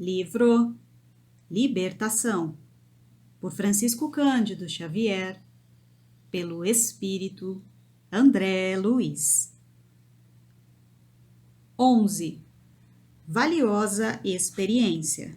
Livro Libertação, por Francisco Cândido Xavier, pelo Espírito André Luiz. 11. Valiosa experiência.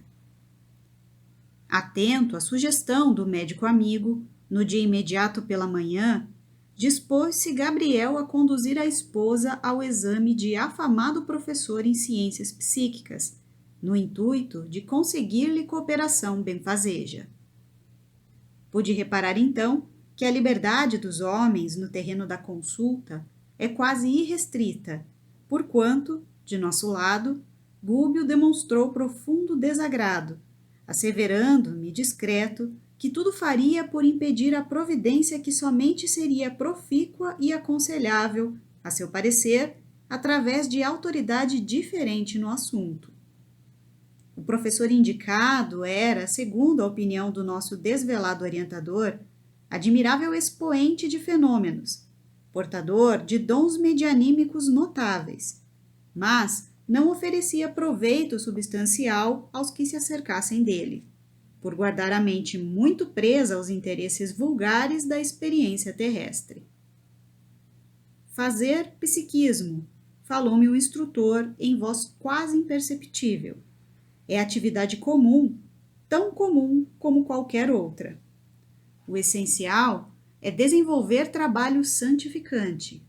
Atento à sugestão do médico amigo, no dia imediato pela manhã, dispôs-se Gabriel a conduzir a esposa ao exame de afamado professor em ciências psíquicas, no intuito de conseguir-lhe cooperação benfazeja. Pude reparar então que a liberdade dos homens no terreno da consulta é quase irrestrita, porquanto, de nosso lado, Gúbio demonstrou profundo desagrado, asseverando-me discreto que tudo faria por impedir a providência que somente seria profícua e aconselhável, a seu parecer, através de autoridade diferente no assunto. O professor indicado era, segundo a opinião do nosso desvelado orientador, admirável expoente de fenômenos, portador de dons medianímicos notáveis, mas não oferecia proveito substancial aos que se acercassem dele, por guardar a mente muito presa aos interesses vulgares da experiência terrestre. Fazer psiquismo, falou-me o instrutor em voz quase imperceptível. É atividade comum, tão comum como qualquer outra. O essencial é desenvolver trabalho santificante.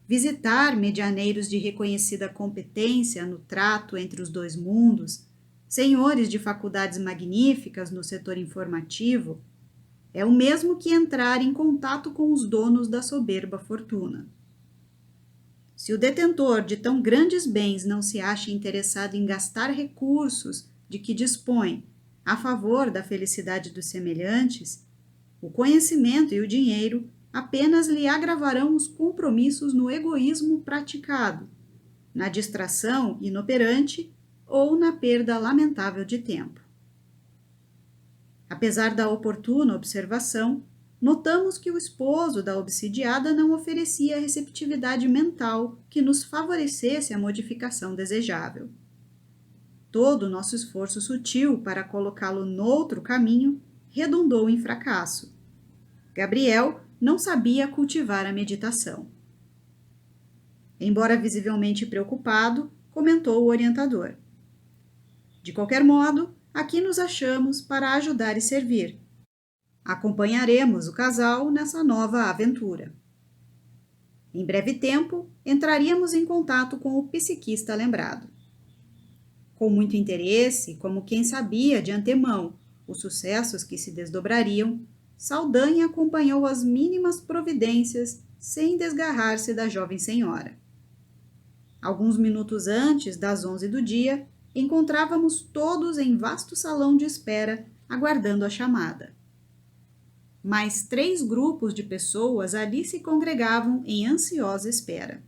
Visitar medianeiros de reconhecida competência no trato entre os dois mundos, senhores de faculdades magníficas no setor informativo, é o mesmo que entrar em contato com os donos da soberba fortuna. Se o detentor de tão grandes bens não se acha interessado em gastar recursos de que dispõe a favor da felicidade dos semelhantes, o conhecimento e o dinheiro apenas lhe agravarão os compromissos no egoísmo praticado, na distração inoperante ou na perda lamentável de tempo. Apesar da oportuna observação, notamos que o esposo da obsidiada não oferecia a receptividade mental que nos favorecesse a modificação desejável. Todo o nosso esforço sutil para colocá-lo noutro caminho redundou em fracasso. Gabriel não sabia cultivar a meditação. Embora visivelmente preocupado, comentou o orientador. De qualquer modo, aqui nos achamos para ajudar e servir. Acompanharemos o casal nessa nova aventura. Em breve tempo, entraríamos em contato com o psiquista lembrado. Com muito interesse, como quem sabia de antemão os sucessos que se desdobrariam, Saldanha acompanhou as mínimas providências sem desgarrar-se da jovem senhora. Alguns minutos antes das 11 do dia, encontrávamos todos em vasto salão de espera, aguardando a chamada. Mais 3 grupos de pessoas ali se congregavam em ansiosa espera.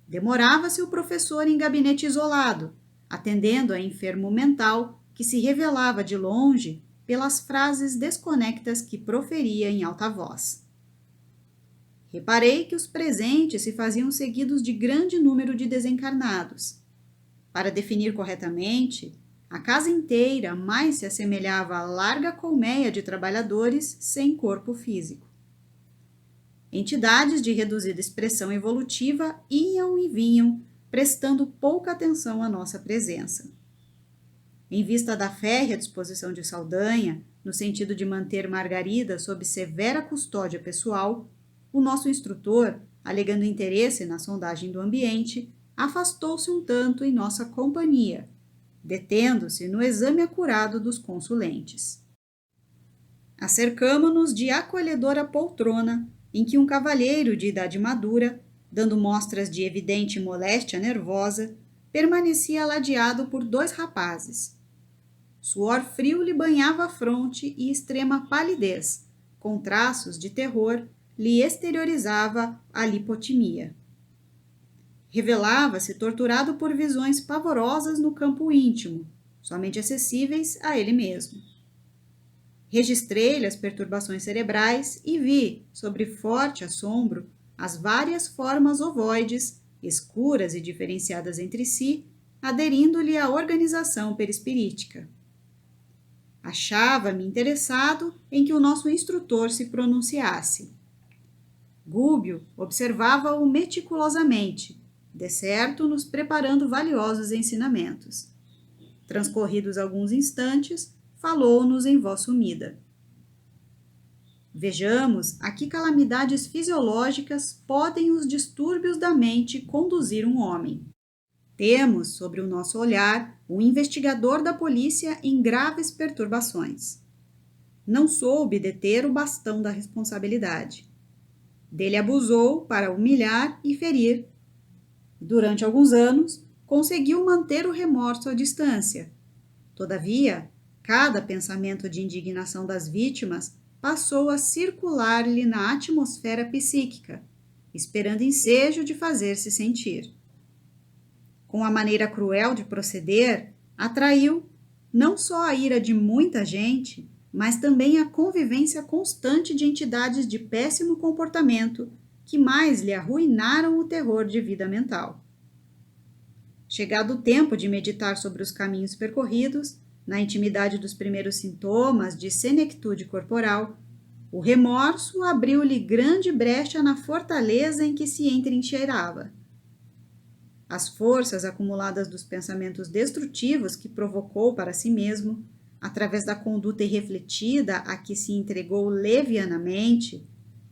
Demorava-se o professor em gabinete isolado, atendendo a enfermo mental que se revelava de longe pelas frases desconectas que proferia em alta voz. Reparei que os presentes se faziam seguidos de grande número de desencarnados. Para definir corretamente, a casa inteira mais se assemelhava à larga colmeia de trabalhadores sem corpo físico. Entidades de reduzida expressão evolutiva iam e vinham, prestando pouca atenção à nossa presença. Em vista da férrea disposição de Saldanha, no sentido de manter Margarida sob severa custódia pessoal, o nosso instrutor, alegando interesse na sondagem do ambiente, afastou-se um tanto em nossa companhia, detendo-se no exame acurado dos consulentes. Acercamo-nos de acolhedora poltrona, em que um cavalheiro de idade madura, dando mostras de evidente moléstia nervosa, permanecia ladeado por 2 rapazes. Suor frio lhe banhava a fronte e extrema palidez, com traços de terror, lhe exteriorizava a lipotimia. Revelava-se torturado por visões pavorosas no campo íntimo, somente acessíveis a ele mesmo. Registrei-lhe as perturbações cerebrais e vi, sobre forte assombro, as várias formas ovoides, escuras e diferenciadas entre si, aderindo-lhe à organização perispirítica. Achava-me interessado em que o nosso instrutor se pronunciasse. Gúbio observava-o meticulosamente, de certo nos preparando valiosos ensinamentos. Transcorridos alguns instantes, falou-nos em voz sumida. Vejamos a que calamidades fisiológicas podem os distúrbios da mente conduzir um homem. Temos sobre o nosso olhar o investigador da polícia em graves perturbações. Não soube deter o bastão da responsabilidade. Dele abusou para humilhar e ferir. Durante alguns anos, conseguiu manter o remorso à distância. Todavia, cada pensamento de indignação das vítimas passou a circular-lhe na atmosfera psíquica, esperando ensejo de fazer-se sentir. Com a maneira cruel de proceder, atraiu não só a ira de muita gente, mas também a convivência constante de entidades de péssimo comportamento que mais lhe arruinaram o terror de vida mental. Chegado o tempo de meditar sobre os caminhos percorridos, na intimidade dos primeiros sintomas de senectude corporal, o remorso abriu-lhe grande brecha na fortaleza em que se entrincheirava. As forças acumuladas dos pensamentos destrutivos que provocou para si mesmo, através da conduta irrefletida a que se entregou levianamente,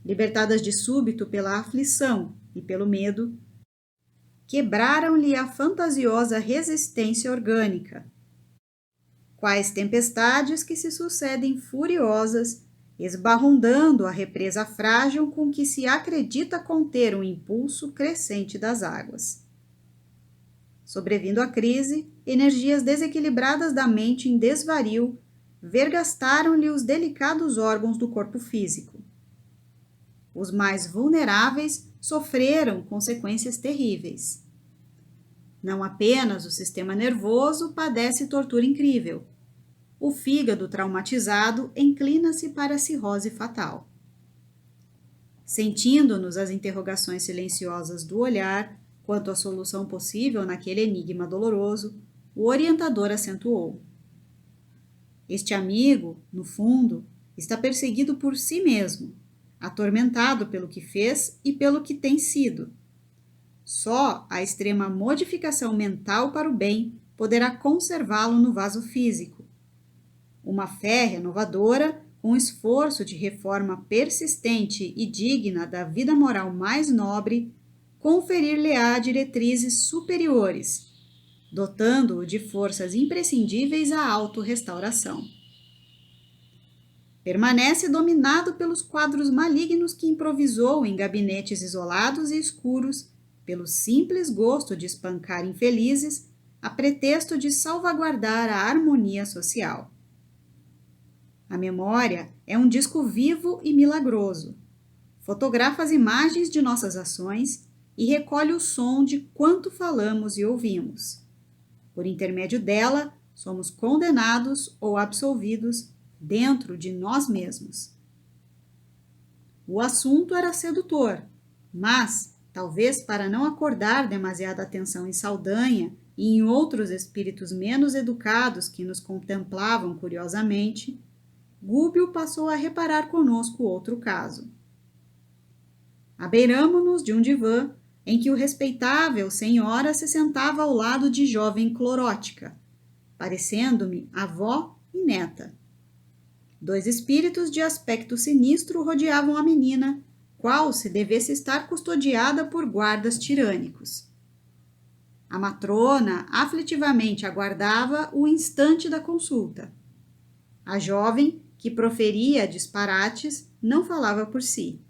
libertadas de súbito pela aflição e pelo medo, quebraram-lhe a fantasiosa resistência orgânica. Quais tempestades que se sucedem furiosas, esbarrondando a represa frágil com que se acredita conter um impulso crescente das águas. Sobrevindo a crise, energias desequilibradas da mente em desvario vergastaram-lhe os delicados órgãos do corpo físico. Os mais vulneráveis sofreram consequências terríveis. Não apenas o sistema nervoso padece tortura incrível. O fígado traumatizado inclina-se para a cirrose fatal. Sentindo-nos as interrogações silenciosas do olhar quanto à solução possível naquele enigma doloroso, o orientador acentuou. Este amigo, no fundo, está perseguido por si mesmo, atormentado pelo que fez e pelo que tem sido. Só a extrema modificação mental para o bem poderá conservá-lo no vaso físico. Uma fé renovadora, com esforço de reforma persistente e digna da vida moral mais nobre, conferir-lhe-á diretrizes superiores, dotando-o de forças imprescindíveis à autorrestauração. Permanece dominado pelos quadros malignos que improvisou em gabinetes isolados e escuros, pelo simples gosto de espancar infelizes, a pretexto de salvaguardar a harmonia social. A memória é um disco vivo e milagroso. Fotografa as imagens de nossas ações e recolhe o som de quanto falamos e ouvimos. Por intermédio dela, somos condenados ou absolvidos dentro de nós mesmos. O assunto era sedutor, mas, talvez para não acordar demasiada atenção em Saldanha e em outros espíritos menos educados que nos contemplavam curiosamente, Gúbio passou a reparar conosco outro caso. Abeiramo-nos de um divã em que o respeitável senhora se sentava ao lado de jovem clorótica, parecendo-me avó e neta. Dois espíritos de aspecto sinistro rodeavam a menina, qual se devesse estar custodiada por guardas tirânicos. A matrona aflitivamente aguardava o instante da consulta. A jovem, que proferia disparates, não falava por si.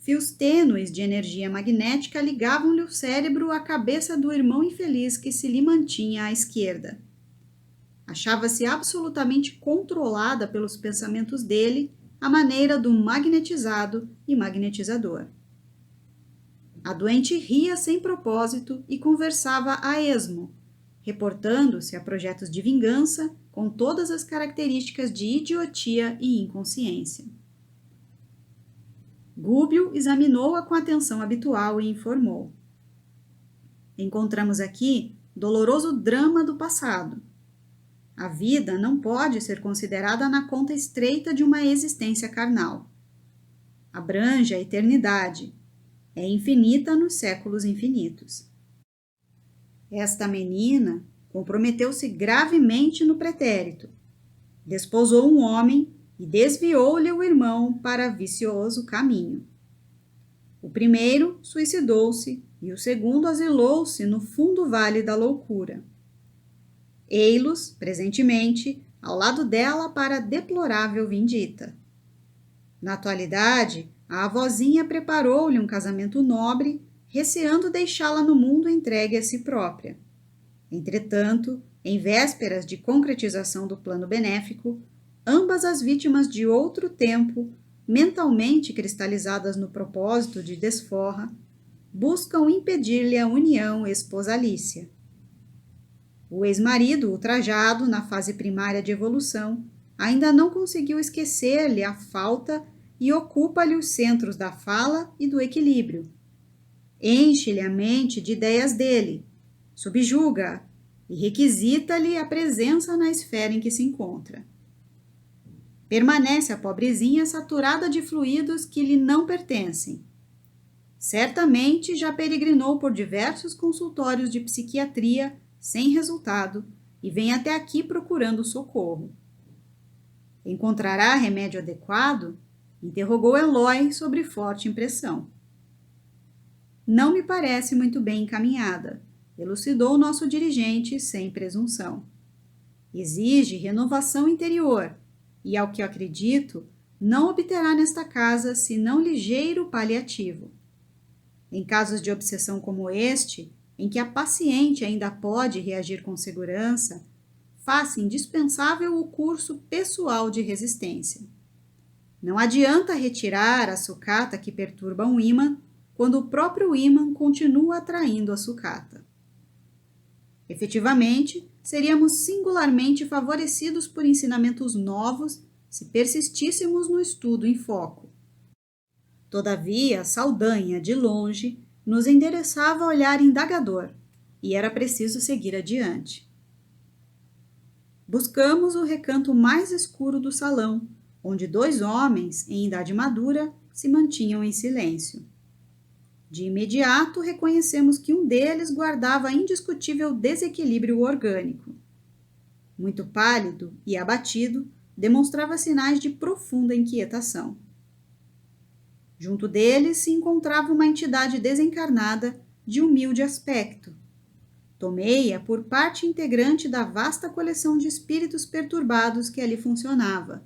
Fios tênues de energia magnética ligavam-lhe o cérebro à cabeça do irmão infeliz que se lhe mantinha à esquerda. Achava-se absolutamente controlada pelos pensamentos dele, à maneira do magnetizado e magnetizador. A doente ria sem propósito e conversava a esmo, reportando-se a projetos de vingança com todas as características de idiotia e inconsciência. Gúbio examinou-a com a atenção habitual e informou. Encontramos aqui doloroso drama do passado. A vida não pode ser considerada na conta estreita de uma existência carnal. Abrange a eternidade, é infinita nos séculos infinitos. Esta menina comprometeu-se gravemente no pretérito, desposou um homem e desviou-lhe o irmão para vicioso caminho. O primeiro suicidou-se e o segundo asilou-se no fundo vale da loucura. Ei-los, presentemente, ao lado dela para deplorável vindita. Na atualidade, a avózinha preparou-lhe um casamento nobre, receando deixá-la no mundo entregue a si própria. Entretanto, em vésperas de concretização do plano benéfico, ambas as vítimas de outro tempo, mentalmente cristalizadas no propósito de desforra, buscam impedir-lhe a união esposalícia. O ex-marido, ultrajado na fase primária de evolução, ainda não conseguiu esquecer-lhe a falta e ocupa-lhe os centros da fala e do equilíbrio. Enche-lhe a mente de ideias dele, subjuga-a e requisita-lhe a presença na esfera em que se encontra. Permanece a pobrezinha saturada de fluidos que lhe não pertencem. Certamente já peregrinou por diversos consultórios de psiquiatria sem resultado e vem até aqui procurando socorro. Encontrará remédio adequado? Interrogou Eloy sobre forte impressão. Não me parece muito bem encaminhada, elucidou nosso dirigente sem presunção. Exige renovação interior e, ao que eu acredito, não obterá nesta casa senão ligeiro paliativo. Em casos de obsessão como este, em que a paciente ainda pode reagir com segurança, faça indispensável o curso pessoal de resistência. Não adianta retirar a sucata que perturba um ímã, quando o próprio ímã continua atraindo a sucata. Efetivamente, seríamos singularmente favorecidos por ensinamentos novos se persistíssemos no estudo em foco. Todavia, Saldanha, de longe, nos endereçava olhar indagador, e era preciso seguir adiante. Buscamos o recanto mais escuro do salão, onde 2 homens, em idade madura, se mantinham em silêncio. De imediato, reconhecemos que um deles guardava indiscutível desequilíbrio orgânico. Muito pálido e abatido, demonstrava sinais de profunda inquietação. Junto deles se encontrava uma entidade desencarnada de humilde aspecto. Tomei-a por parte integrante da vasta coleção de espíritos perturbados que ali funcionava.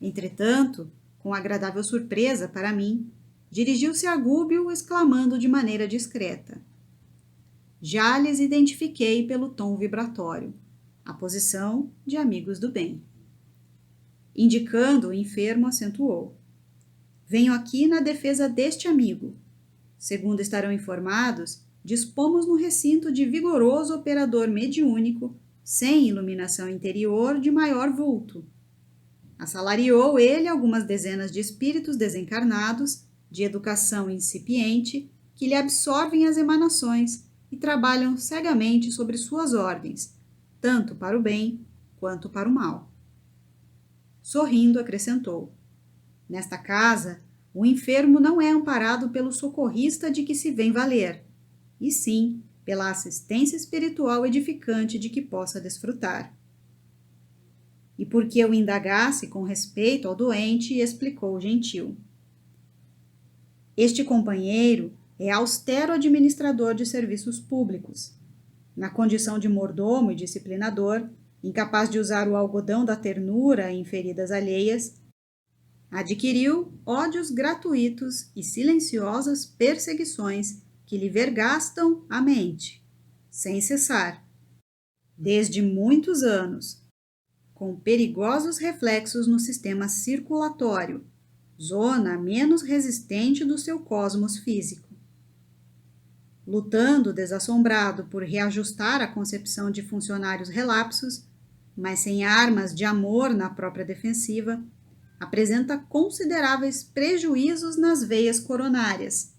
Entretanto, com agradável surpresa para mim, dirigiu-se a Gúbio exclamando de maneira discreta. Já lhes identifiquei pelo tom vibratório, a posição de amigos do bem. Indicando o enfermo, acentuou. Venho aqui na defesa deste amigo. Segundo estarão informados, dispomos no recinto de vigoroso operador mediúnico, sem iluminação interior de maior vulto. Assalariou ele algumas dezenas de espíritos desencarnados, de educação incipiente, que lhe absorvem as emanações e trabalham cegamente sobre suas ordens, tanto para o bem quanto para o mal. Sorrindo, acrescentou. Nesta casa, o enfermo não é amparado pelo socorrista de que se vem valer, e sim pela assistência espiritual edificante de que possa desfrutar. E porque eu indagasse com respeito ao doente, explicou gentil. Este companheiro é austero administrador de serviços públicos. Na condição de mordomo e disciplinador, incapaz de usar o algodão da ternura em feridas alheias, adquiriu ódios gratuitos e silenciosas perseguições que lhe vergastam a mente, sem cessar, desde muitos anos, com perigosos reflexos no sistema circulatório, zona menos resistente do seu cosmos físico. Lutando desassombrado por reajustar a concepção de funcionários relapsos, mas sem armas de amor na própria defensiva, apresenta consideráveis prejuízos nas veias coronárias.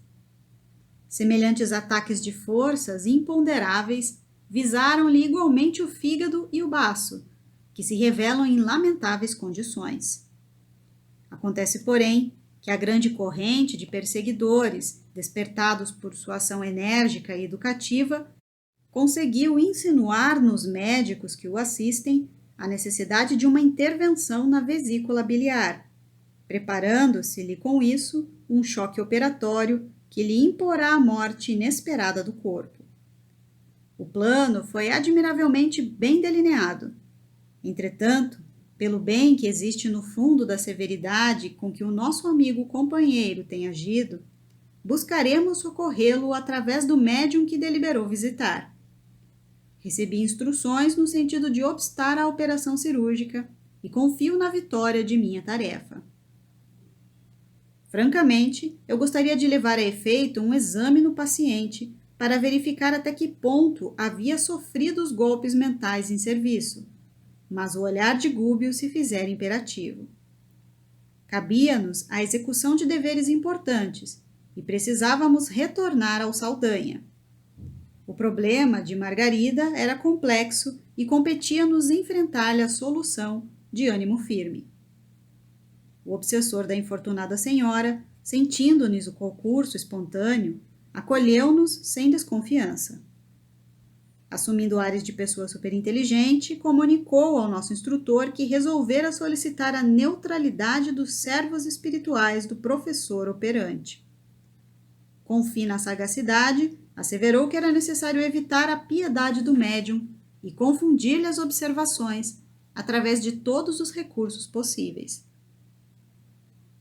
Semelhantes ataques de forças imponderáveis visaram-lhe igualmente o fígado e o baço, que se revelam em lamentáveis condições. Acontece, porém, que a grande corrente de perseguidores, despertados por sua ação enérgica e educativa, conseguiu insinuar nos médicos que o assistem a necessidade de uma intervenção na vesícula biliar, preparando-se-lhe com isso um choque operatório que lhe imporá a morte inesperada do corpo. O plano foi admiravelmente bem delineado. Entretanto, pelo bem que existe no fundo da severidade com que o nosso amigo companheiro tem agido, buscaremos socorrê-lo através do médium que deliberou visitar. Recebi instruções no sentido de obstar à operação cirúrgica e confio na vitória de minha tarefa. Francamente, eu gostaria de levar a efeito um exame no paciente para verificar até que ponto havia sofrido os golpes mentais em serviço, mas o olhar de Gúbio se fizera imperativo. Cabia-nos a execução de deveres importantes e precisávamos retornar ao Saldanha. O problema de Margarida era complexo e competia-nos enfrentar-lhe a solução de ânimo firme. O obsessor da infortunada senhora, sentindo-nos o concurso espontâneo, acolheu-nos sem desconfiança. Assumindo ares de pessoa superinteligente, comunicou ao nosso instrutor que resolvera solicitar a neutralidade dos servos espirituais do professor operante. Com fina sagacidade, asseverou que era necessário evitar a piedade do médium e confundir-lhe as observações através de todos os recursos possíveis.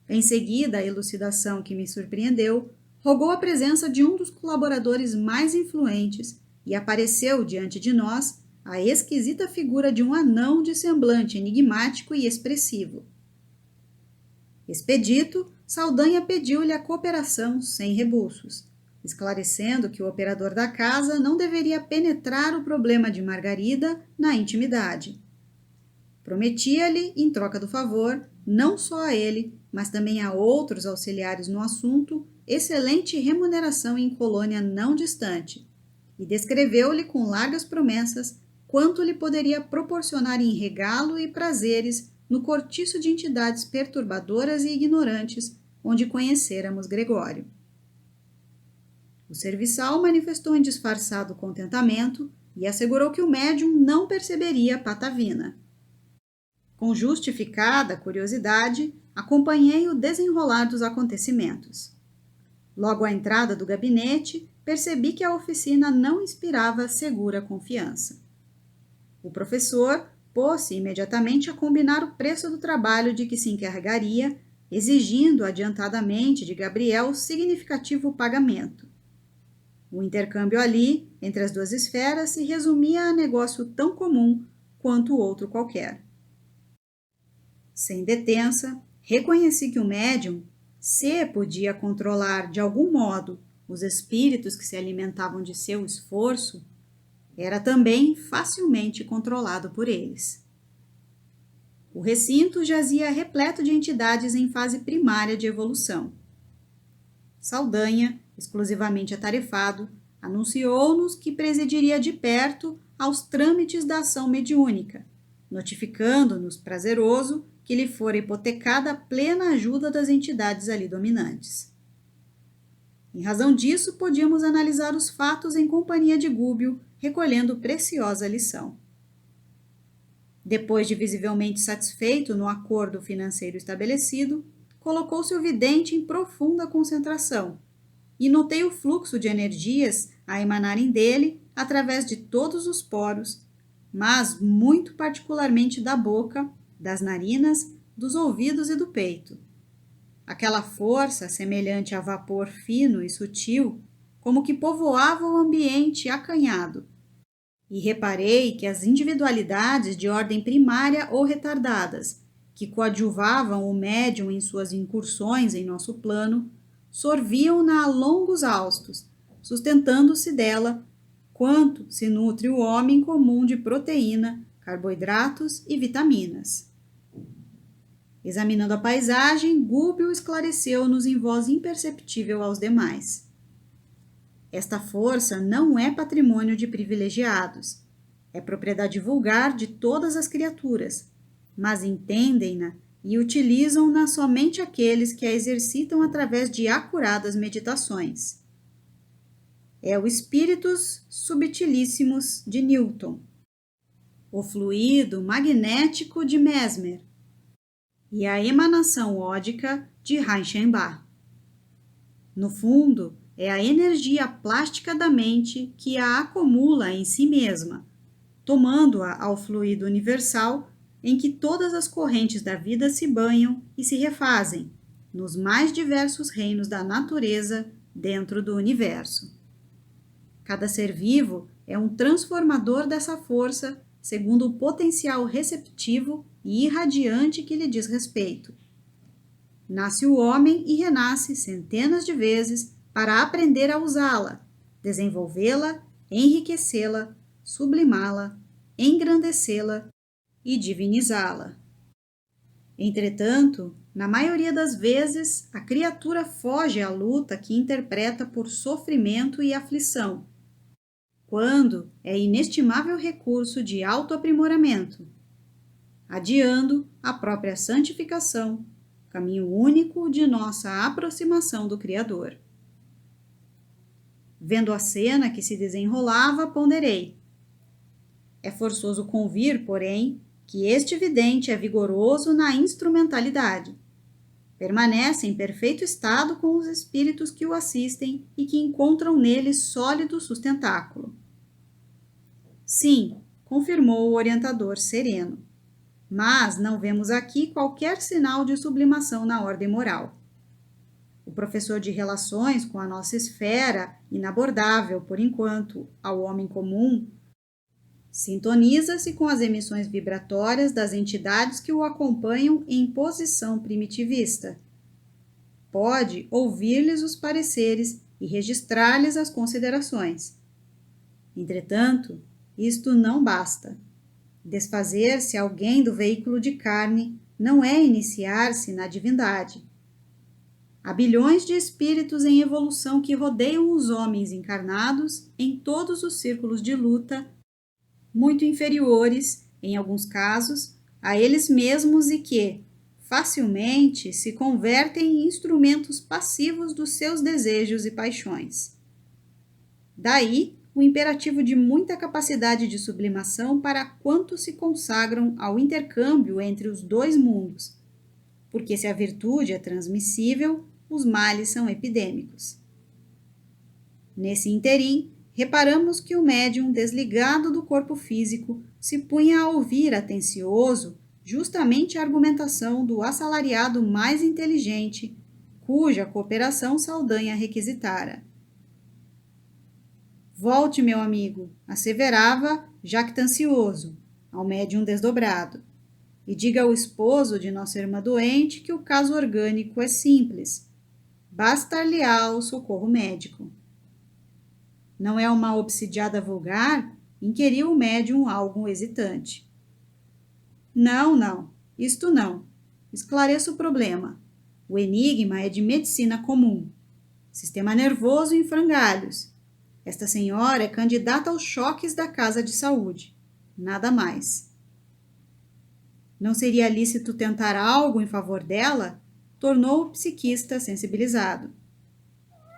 Em seguida, a elucidação que me surpreendeu, rogou a presença de um dos colaboradores mais influentes e apareceu diante de nós a esquisita figura de um anão de semblante enigmático e expressivo. Expedito, Saldanha pediu-lhe a cooperação sem rebuços, esclarecendo que o operador da casa não deveria penetrar o problema de Margarida na intimidade. Prometia-lhe, em troca do favor, não só a ele, mas também a outros auxiliares no assunto, excelente remuneração em colônia não distante, e descreveu-lhe com largas promessas quanto lhe poderia proporcionar em regalo e prazeres no cortiço de entidades perturbadoras e ignorantes onde conhecêramos Gregório. O serviçal manifestou em disfarçado contentamento e assegurou que o médium não perceberia a patavina. Com justificada curiosidade, acompanhei o desenrolar dos acontecimentos. Logo à entrada do gabinete, percebi que a oficina não inspirava segura confiança. O professor pôs-se imediatamente a combinar o preço do trabalho de que se encarregaria, exigindo adiantadamente de Gabriel significativo pagamento. O intercâmbio ali, entre as duas esferas, se resumia a negócio tão comum quanto outro qualquer. Sem detença, reconheci que o médium, se podia controlar de algum modo os espíritos que se alimentavam de seu esforço, era também facilmente controlado por eles. O recinto jazia repleto de entidades em fase primária de evolução. Saldanha, exclusivamente atarefado, anunciou-nos que presidiria de perto aos trâmites da ação mediúnica, notificando-nos prazeroso que lhe fora hipotecada a plena ajuda das entidades ali dominantes. Em razão disso, podíamos analisar os fatos em companhia de Gúbio, recolhendo preciosa lição. Depois de visivelmente satisfeito no acordo financeiro estabelecido, colocou-se o vidente em profunda concentração e notei o fluxo de energias a emanarem dele através de todos os poros, mas muito particularmente da boca, das narinas, dos ouvidos e do peito. Aquela força, semelhante a vapor fino e sutil, como que povoava o ambiente acanhado. E reparei que as individualidades de ordem primária ou retardadas, que coadjuvavam o médium em suas incursões em nosso plano, sorviam-na a longos haustos, sustentando-se dela, quanto se nutre o homem comum de proteína, carboidratos e vitaminas. Examinando a paisagem, Gúbio esclareceu-nos em voz imperceptível aos demais. Esta força não é patrimônio de privilegiados, é propriedade vulgar de todas as criaturas, mas entendem-na e utilizam-na somente aqueles que a exercitam através de acuradas meditações. É o Spiritus Subtilissimos de Newton, o fluido magnético de Mesmer e a emanação ódica de Reichenbach. No fundo, é a energia plástica da mente que a acumula em si mesma, tomando-a ao fluido universal em que todas as correntes da vida se banham e se refazem, nos mais diversos reinos da natureza dentro do universo. Cada ser vivo é um transformador dessa força segundo o potencial receptivo e irradiante que lhe diz respeito. Nasce o homem e renasce centenas de vezes para aprender a usá-la, desenvolvê-la, enriquecê-la, sublimá-la, engrandecê-la e divinizá-la. Entretanto, na maioria das vezes, a criatura foge à luta que interpreta por sofrimento e aflição, quando é inestimável recurso de autoaprimoramento, adiando a própria santificação, caminho único de nossa aproximação do Criador. Vendo a cena que se desenrolava, ponderei. É forçoso convir, porém, que este vidente é vigoroso na instrumentalidade. Permanece em perfeito estado com os espíritos que o assistem e que encontram nele sólido sustentáculo. Sim, confirmou o orientador sereno. Mas não vemos aqui qualquer sinal de sublimação na ordem moral. O professor de relações com a nossa esfera, inabordável, por enquanto, ao homem comum, sintoniza-se com as emissões vibratórias das entidades que o acompanham em posição primitivista. Pode ouvir-lhes os pareceres e registrar-lhes as considerações. Entretanto, isto não basta. Desfazer-se alguém do veículo de carne não é iniciar-se na divindade. Há bilhões de espíritos em evolução que rodeiam os homens encarnados em todos os círculos de luta, muito inferiores, em alguns casos, a eles mesmos e que, facilmente, se convertem em instrumentos passivos dos seus desejos e paixões. Daí, o imperativo de muita capacidade de sublimação para quantos se consagram ao intercâmbio entre os dois mundos, porque se a virtude é transmissível, os males são epidêmicos. Nesse interim, reparamos que o médium desligado do corpo físico se punha a ouvir atencioso justamente a argumentação do assalariado mais inteligente, cuja cooperação Saldanha requisitara. Volte, meu amigo, asseverava, jactancioso, ao médium desdobrado, e diga ao esposo de nossa irmã doente que o caso orgânico é simples. Bastar-lhe-á o socorro médico. Não é uma obsidiada vulgar? Inquiriu o médium algo hesitante. Não, isto não. Esclareça o problema. O enigma é de medicina comum. Sistema nervoso em frangalhos. Esta senhora é candidata aos choques da casa de saúde. Nada mais. Não seria lícito tentar algo em favor dela? Tornou o psiquista sensibilizado.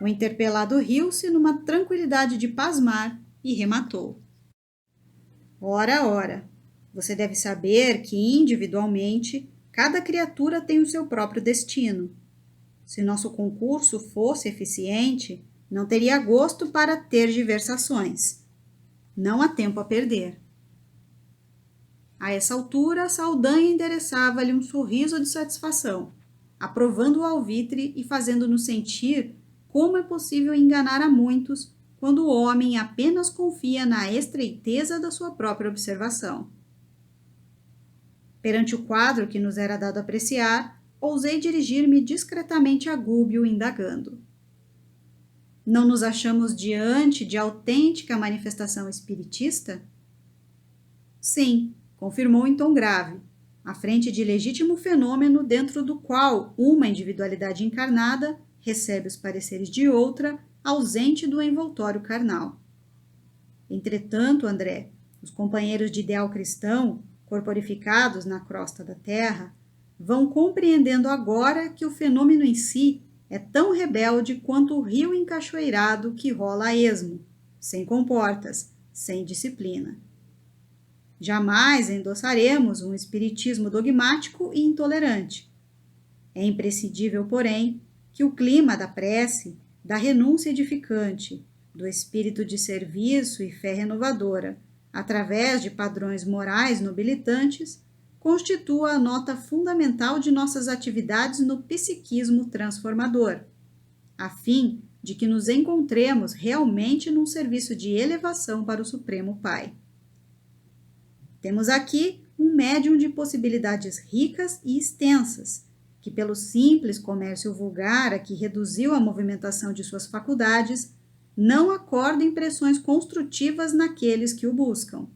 O interpelado riu-se numa tranquilidade de pasmar e rematou. Ora, você deve saber que individualmente cada criatura tem o seu próprio destino. Se nosso concurso fosse eficiente, não teria gosto para tergiversações. Não há tempo a perder. A essa altura, Saldanha endereçava-lhe um sorriso de satisfação, aprovando o alvitre e fazendo-nos sentir como é possível enganar a muitos quando o homem apenas confia na estreiteza da sua própria observação. Perante o quadro que nos era dado apreciar, ousei dirigir-me discretamente a Gúbio, indagando. Não nos achamos diante de autêntica manifestação espiritista? Sim, confirmou em tom grave, à frente de legítimo fenômeno dentro do qual uma individualidade encarnada recebe os pareceres de outra ausente do envoltório carnal. Entretanto, André, os companheiros de ideal cristão, corporificados na crosta da terra, vão compreendendo agora que o fenômeno em si é tão rebelde quanto o rio encachoeirado que rola a esmo, sem comportas, sem disciplina. Jamais endossaremos um espiritismo dogmático e intolerante. É imprescindível, porém, que o clima da prece, da renúncia edificante, do espírito de serviço e fé renovadora, através de padrões morais nobilitantes, constitua a nota fundamental de nossas atividades no psiquismo transformador, a fim de que nos encontremos realmente num serviço de elevação para o Supremo Pai. Temos aqui um médium de possibilidades ricas e extensas, que pelo simples comércio vulgar a que reduziu a movimentação de suas faculdades, não acorda impressões construtivas naqueles que o buscam.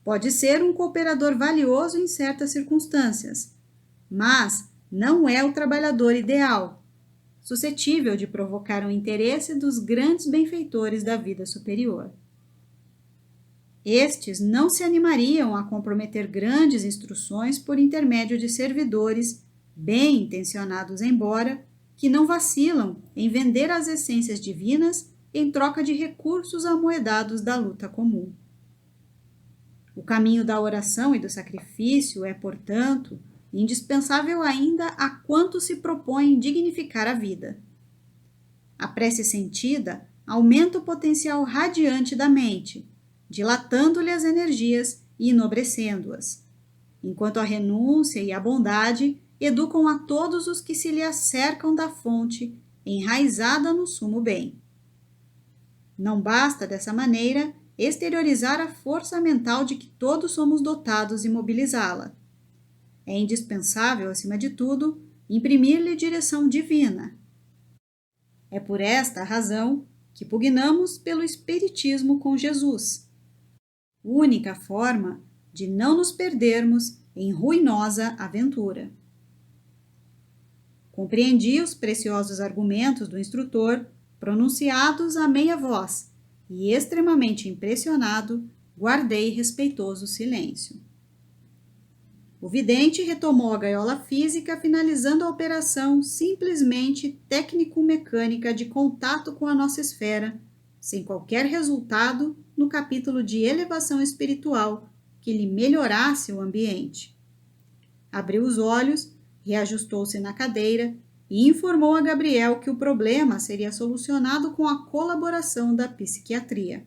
Pode ser um cooperador valioso em certas circunstâncias, mas não é o trabalhador ideal, suscetível de provocar o interesse dos grandes benfeitores da vida superior. Estes não se animariam a comprometer grandes instruções por intermédio de servidores, bem intencionados embora, que não vacilam em vender as essências divinas em troca de recursos amoedados da luta comum. O caminho da oração e do sacrifício é, portanto, indispensável ainda a quantos se propõem dignificar a vida. A prece sentida aumenta o potencial radiante da mente, dilatando-lhe as energias e enobrecendo-as, enquanto a renúncia e a bondade educam a todos os que se lhe acercam da fonte, enraizada no sumo bem. Não basta, dessa maneira, exteriorizar a força mental de que todos somos dotados e mobilizá-la. É indispensável, acima de tudo, imprimir-lhe direção divina. É por esta razão que pugnamos pelo espiritismo com Jesus, única forma de não nos perdermos em ruinosa aventura. Compreendi os preciosos argumentos do instrutor, pronunciados a meia voz, e, extremamente impressionado, guardei respeitoso silêncio. O vidente retomou a gaiola física, finalizando a operação simplesmente técnico-mecânica de contato com a nossa esfera, sem qualquer resultado no capítulo de elevação espiritual que lhe melhorasse o ambiente. Abriu os olhos, reajustou-se na cadeira e informou a Gabriel que o problema seria solucionado com a colaboração da psiquiatria.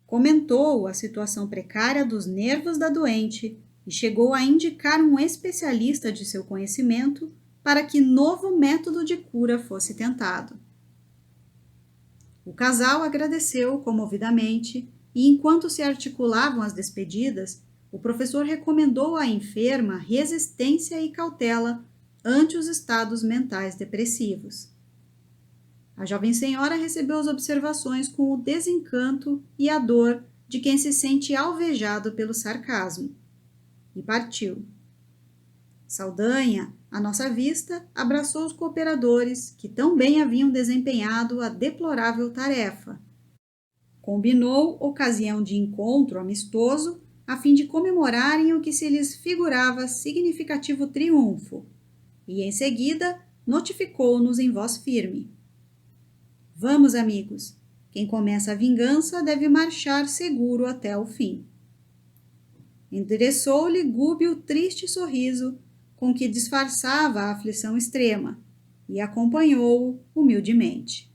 Comentou a situação precária dos nervos da doente e chegou a indicar um especialista de seu conhecimento para que novo método de cura fosse tentado. O casal agradeceu comovidamente e, enquanto se articulavam as despedidas, o professor recomendou à enferma resistência e cautela ante os estados mentais depressivos. A jovem senhora recebeu as observações com o desencanto e a dor de quem se sente alvejado pelo sarcasmo, e partiu. Saldanha, à nossa vista, abraçou os cooperadores que tão bem haviam desempenhado a deplorável tarefa. Combinou ocasião de encontro amistoso a fim de comemorarem o que se lhes figurava significativo triunfo, e, em seguida, notificou-nos em voz firme. Vamos, amigos, quem começa a vingança deve marchar seguro até o fim. Endereçou-lhe gúbio triste sorriso com que disfarçava a aflição extrema e acompanhou-o humildemente.